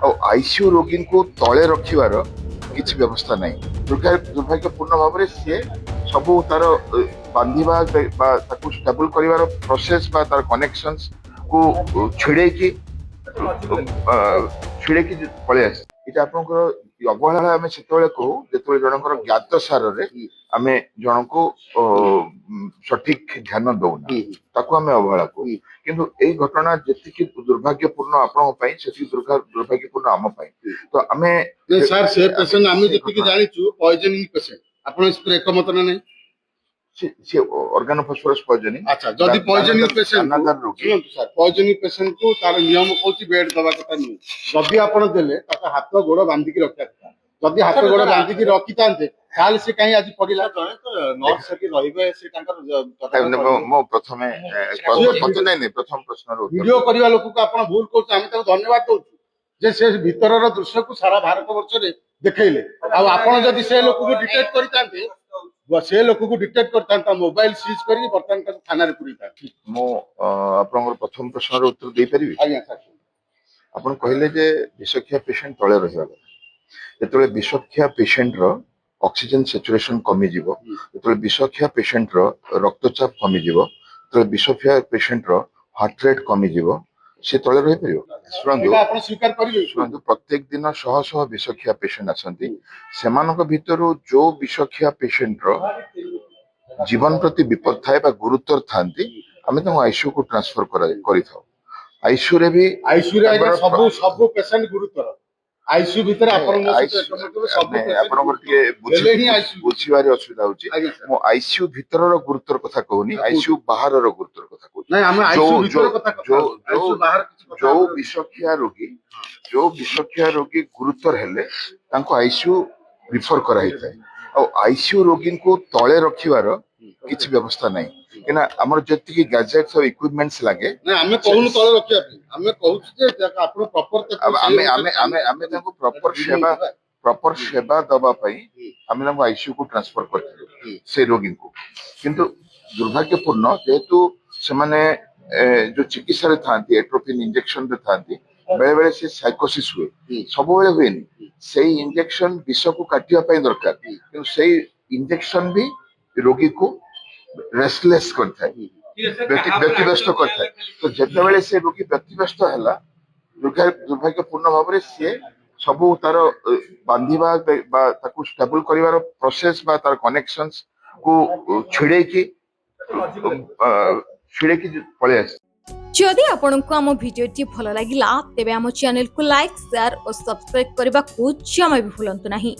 ICU रोगी को तले रखिबार किसी व्यवस्था नहीं। दुर्भाग्यपूर्ण भाव में सी सबू तार बांधिबा स्टेबल कर प्रोसेस बा तार कनेक्शंस को छिड़े पलि आस ये आपंकर अवहेला आम से कहू जो जनकर ज्ञात सार आम जन को सठिक ध्यान दौना ताकू आम अवहेला कहू किंतु यही घटना जी दुर्भाग्यपूर्ण आपण से दुर्भाग्यपूर्ण आम तो आम सर से पेशेंट आम जी जाचु पॉइजनिंग पेशेंट आप एकमत ना नहीं से ऑर्गन फॉस्फोरस पॉइजनिंग। अच्छा जदि पॉइजनिंग पेशेंट रोगी सर पॉइजनिंग पेशेंट को तार नियम कहूँ बेड दवा कथा नहीं जदि आपड़ देले हाथ गोड़ बांधिकी रखा था जदि हाथ गोड़ बांधिकी रखी था से कहीं आज पड़ा नर्स प्रथम प्रश्न वीडियो करने लोक को आप भूल कर धन्यवाद दौर जे से भीतर दृश्य को सारा भारत वर्ष में देखले आप से लोक को डिटेक्ट करते से लोक को डिटेक्ट करता मोबाइल सीज कर बर्तमान थाना पूरी प्रथम प्रश्न उत्तर दे पारि आपन कहले जे विषखिया पेशेंट तले रहिबा जेतले विषखिया पेशेंट रो ऑक्सीजन सैचुरेशन कमी जीवो जेतले विषखिया पेशेंट रो रक्तचाप कमी जीवो जेतले विषखिया पेशेंट रो हार्ट रेट कमी जीवो से तले रहि परियो। आप स्वीकार करिवे शुणु प्रत्येक दिन शह शह विषखिया पेशेंट आसंती सेमानक भितरु जो विषखिया पेशेंट रो जीवन प्रति विपद थाए बा गुरुतर थांती आमे तो आईसीयू को ट्रांसफर करि थाउ। आईसीयू रे भी सब सब पेशेंट गुरुतर आईसीयू भीतर बुझीबार असुविधा होची मो आईसीयू भीतर गुरुतर कथा कहूनी आईसीयू बाहर गुरुतर कथा कहूनी। जो विषखिया रोगी गुरुतर हेले तांको आईसीयू रिफर कराई थाए आईसीयू रोगी को तले रखिबार किसी व्यवस्था नहीं कि आमर जति गैजेट्स और इक्विपमेंट्स लागे हमें कहून तले रखिया हमें कहू जे आपण प्रॉपर सेवा दबा पई हमें आईसीयू को ट्रांसफर करथिलु से रोगी को किंतु दुर्भाग्यपूर्ण जेहेतु से माने जो चिकित्सा रे थांती एट्रोपिन इंजेक्शन रे थांती बेले बेले से साइकोसिस हुए सब बेले हुएनी से इंजेक्शन विष को काटिया पई दरकार किंतु से इंजेक्शन भी रोगी को रेस्टलेस करता है व्यक्तिव्यस्त करता है तो जिते बेले से रोगी व्यक्तिव्यस्त है दुर्भाग्यपूर्ण भाव में सी सबू तार बांधिबा स्टेबल कर प्रोसेस बा तार कनेक्शंस को छिड़े पलि आस। जदि आपंक आम भिडी भल लगा तेब आम चैनल को लाइक शेयर और सब्सक्राइब करने को जमा भी भूलु नहीं।